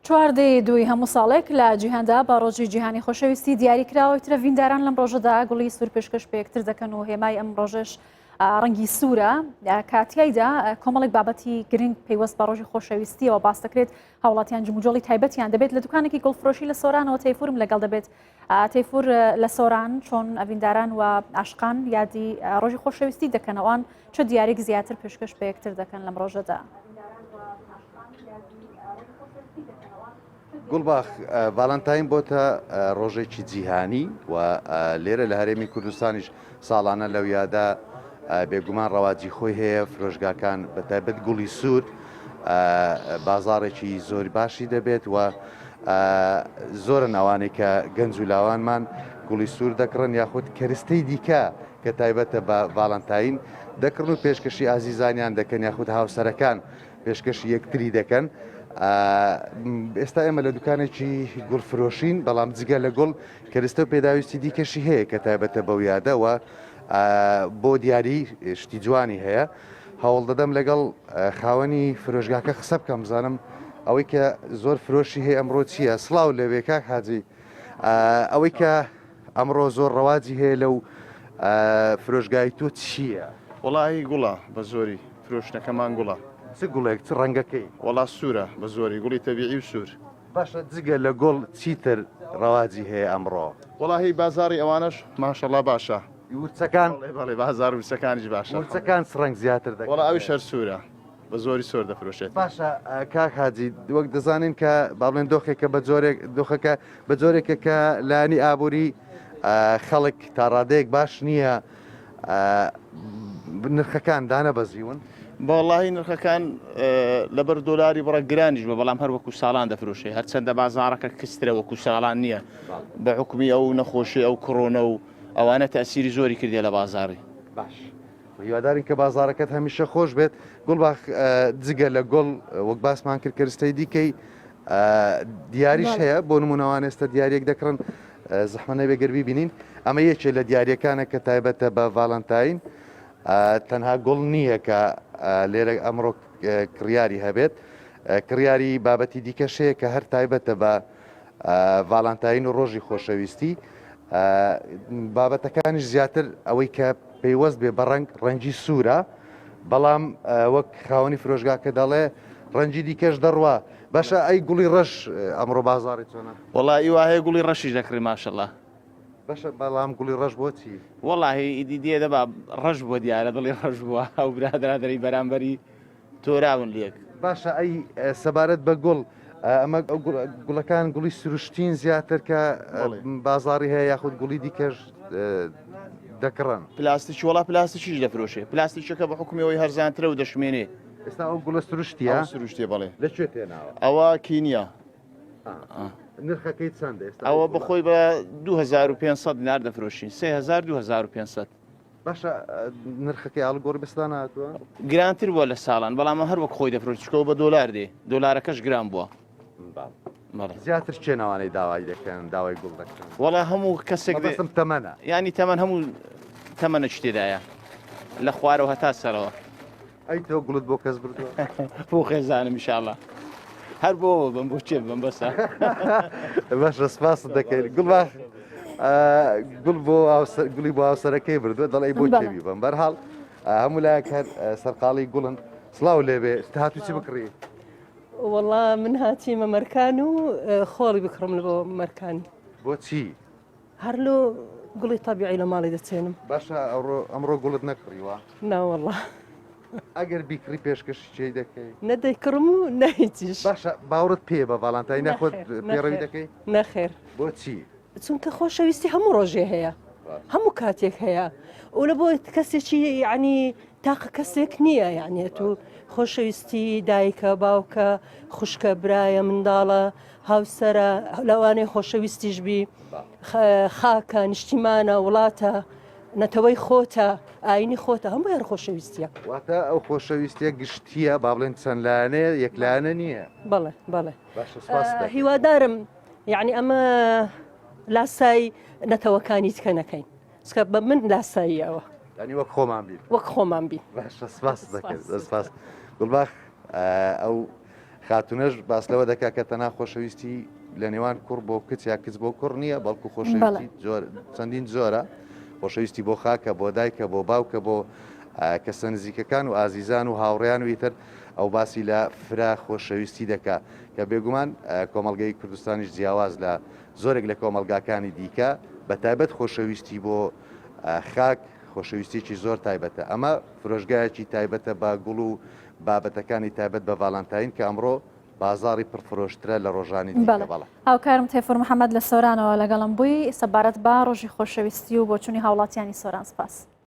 چواردەی دوی هەموو ساڵێک لە جیهاندا بە ڕۆژی جیهانی خۆشەویستی دیاریکراوەی ترە ڤینداران لەم ڕۆژەدا گوڵی سوور پێشکەش پێ یەکتر دەکەن و هێمای ئەم ڕۆژەش ڕەنگی سوورە. کاتیایدا کۆمەڵێک بابەتی گرنگ پەیوەست بە ڕۆژی خۆشەویستیەوە باس دەکرێت. هاوڵاتیان جموجۆڵی تایبەتیان دەبێت لە دوکانێکی گوڵفرۆشی لە سۆرانەوە تەیفورم لەگەڵ دەبێت. تەیفور لە سۆران چۆن ئەڤینداران و عاشقان یادی ڕۆژی خۆشەویستی دەکەنەوەن چه دیارێک زیاتر پێشکەش پێ یەکتر دەکەن لەم ڕۆژەدا. گوڵباخ ڤالنتاین بۆتە ڕۆژێکی جیهانی و لێرە لە هەرێمی کوردستانیش ساڵانە لەو یادا بێگومان ڕەواجی خۆی هەیە. فرۆشگاکان بەتایبەت گوڵی سوور بازارێکی زۆری باشی دەبێت و زۆرن ئەوانەی کە گەنج و لاوانمان گوڵی سوور دەکڕن یاخود کەرستەی دیکە کە تایبەتە بە ڤالنتاین دەکڕن و پێشکەشی ئازیزانیان دەکەن یاخود هاوسەرەکان پێشکەشی یەکتری دەکەن. ئێستا ئێمە لە دوکانێکی گوڵفرۆشین بەڵام جگە لە گوڵ کەرستە و پێداویستی دیکەشی هەیە کە تایبەتە بەو یادەوە بۆ دیاری شتی جوانی هەیە. هەوڵ دەدەم لەگەڵ خاوەنی فرۆشگاکە قسە بکەم بزانم ئەوەی کە زۆر فرۆشی هەیە ئەمڕۆ چییە. سڵاو لەوێ کاک حاجی، ئەوەی کە ئەمڕۆ زۆر ڕەواجی هەیە لەو فرۆشگای تۆ چییە؟ وڵی گوڵە بە زۆری فرۆشتەکەمان گوڵە. چ گوڵێک چ ڕەنگەکەی؟ وڵا سوورە بە زۆری گوڵی تەبیعی و سوور. باشە جگە لە گوڵ چیتر ڕەواجی هەیە ئەمڕۆ؟ وڵی بازاری ئەوانش ماشەڵا باشە. ورچەکان بەڵێ بازار وسەکانیش باشە. ورچەکان ڕەنگ زیاتر دەکەن. وڵا ئەوی شەر سوورە بە زۆری سۆر دەفرۆشێت. باشە کاک حاجی وەک دەزانین کە باڵێن دۆخێکە بە جۆرێک دۆخەکە بە جۆرێکە کە لانی ئابووری خەڵک تا ڕادەیەک باش نییە. نرخەکان دانە بەزیون بەڵی نرخەکان لەبەر دۆلاری بڕە گرانیش بە بەڵام هەر وەکو ساڵان دەفرۆشێ هەرچەندە بازارەکە کسترە وەکو ساڵان نییە بە حکومی ئەو نەخۆشی ئەو کڕۆنە و ئەوانە تاسیری زۆری کردێ لە بازاری. باش هیوادارین کە بازارەکەت هەمیشە خۆش بێت. گوڵباخ جگە لە گوڵ وەک باسمان کرد کەرستەی دیکەی دیاریش هەیە بۆ نمونەوان ئێستا دیارێک دەکڕن زەحمە بێگەر ببینین. ئەمە یەکێ لە دیارەکانە کە تایبەتە بە ڤالنتاین تەنها گوڵ نییە کە لێرە ئەمڕۆ کڕیاری هەبێت. کڕیاری بابەتی دیکەشەیە کە هەر تایبەتە بە ڤالنتاین و ڕۆژی خۆشەویستی. بابەتەکانیش زیاتر ئەوەی کە پەیوەست بێ بە ڕەنگی سوورە بەڵام وەک خاوەنی فرۆشگاکە دەڵێ ڕەنجی دیکەش دەڕوا. باشە ئەی گوڵی ڕەش ئەمڕۆ بازاری چۆنە؟ وڵی وایە گوڵی ڕەشیش دەکڕی ماشەڵە. باشە بەڵام گوڵی ڕەش بۆچی؟ وڵی ئیدی دێ دەبا ڕەش بۆ دیارە دڵی ڕەش بووە ئەو برادرادەی بەرامبەری تۆراون لێک. باشە ئەی سەبارەت بە گوڵ ئەمە گوڵەکان گوڵی سروشتین زیاتر کە بازاری هەیە یاخود گوڵی دیکەش دەکڕن. پلاستیکی وڵا پلاستیکیش دەفرۆشێ پلاستیکەکە بە حکومیەوەی هەرزانترە و دەشمێنێ. ئێستا ئەو گوڵە سروشتیە سروشتێ بەڵێ لەکوێ تێناوە؟ ئەوە کینیا. نرخەکەی چەندە ئێستا؟ ئەوە بەخۆی بە 2500 دینار دەفرۆشین 2500. باشە نرخەکەی ئاڵگۆڕی بەستان هاتووە؟ گرانتر بووە لە ساڵان بەڵام هەر وەک خۆی دەفرۆشتکەوە بە دۆلار دێ دۆلارەکەش گران بووە. زیاتر چێناوانەی داوای دەکەن داوای گوڵ دەکەن؟ وڵا هەموو کەسێک بەستم تەمەنە ینی تەمەەن هەموو تەمەنە شتێدایە لە خوارەوە هەتا سەرەوە. ئەی تۆ گوڵت بۆ کەس بردووە؟ بۆ خێزانم ئینشاءڵڵا هەر بۆ بم بۆ چێ بم بەسە. باشە سپاس دەکەین. گوڵباخ گوڵ بۆ گوڵی بۆ هاوسەرەکەی بردووە دەڵی بۆ چێوی بم بەرحاڵ هەموو لایەک هەر سەرقاڵی گوڵن. سڵاو لێبێ هاتوو چی بکڕی؟ وەڵا من هاتیمە مەرکان و خۆڵی بکڕم لە بۆ مەرکانی. بۆچی؟ هەر لۆ گوڵی تەبیعی لە ماڵی دەچێنم. باشە ئەمڕۆ گوڵت نەکڕیوە؟ ناوەڵا ئەگەر بیکڕی پێشکەشی چی دەکەی؟ نەدەیکڕم و نەهیچیش. باشە باوڕت پێ بە ڤالنتاین نەخۆت پێڕەوی دەکەی؟ نەخێر. بۆچی؟ چونکە خۆشەویستی هەموو ڕۆژێ هەیە هەموو کاتێک هەیە و لە بۆ کەسێکی یعنی تاقە کەسێک نییە یعنی تو خۆشەویستی دایکە باوکە خوشکە برایە منداڵە هاوسەرە لەوانەیە خۆشەویستیش بی خاکە نیشتیمانە وڵاتە نەتەوەی خۆتە ئاینی خۆتە هەموو هەر خۆشەویستیە. واتە ئەو خۆشەویستیە گشتیە با بڵێن چەند لاانەیە یەکلایەنە نییە. بەڵێ بەڵێ هیوادارم یعنی ئەمە لاسای نەتەوەکانی تکە نەکەین سکە بە من لاساییەوە ینی وەک خۆمان بین وەک خۆمان بین. باشە سپاس دەکەن سپاس. گوڵباخ ئەو خاتونەش باس لەوە دەکا کە تەنها خۆشەویستی لە نێوان کوڕ بۆ کچ یا کچ بۆ کوڕ نییە بەڵکو خۆشەویستی چەندین زۆرە خۆشەویستی بۆ خاکە بۆ دایکە بۆ باوکە بۆ کەسە نزیکەکان و ئازیزان و هاوڕێیان ویتر ئەو باسی لە فرا خۆشەویستی دەکا کە بێگومان کۆمەلگەی کوردستانیش جیاواز لە زۆرێک لە کۆمەلگاکانی دیکە بە تایبەت خۆشەویستی بۆ خاک خۆشەویستێکی زۆر تایبەتە ئەمە فرۆشگایەکی تایبەتە با گوڵ و بابەتەکانی تایبەت بە ڤاڵانتاین کە ئەمڕۆ بازاری پرفرۆشترە لە ڕۆژانی دیکە. بەڵێ هاوکارم تێفور محەممەد لە سۆرانەوە لەگەڵم بووی سەبارەت با ڕۆژی خۆشەویستی و بۆچوونی هاوڵاتیانی سۆران سپاس.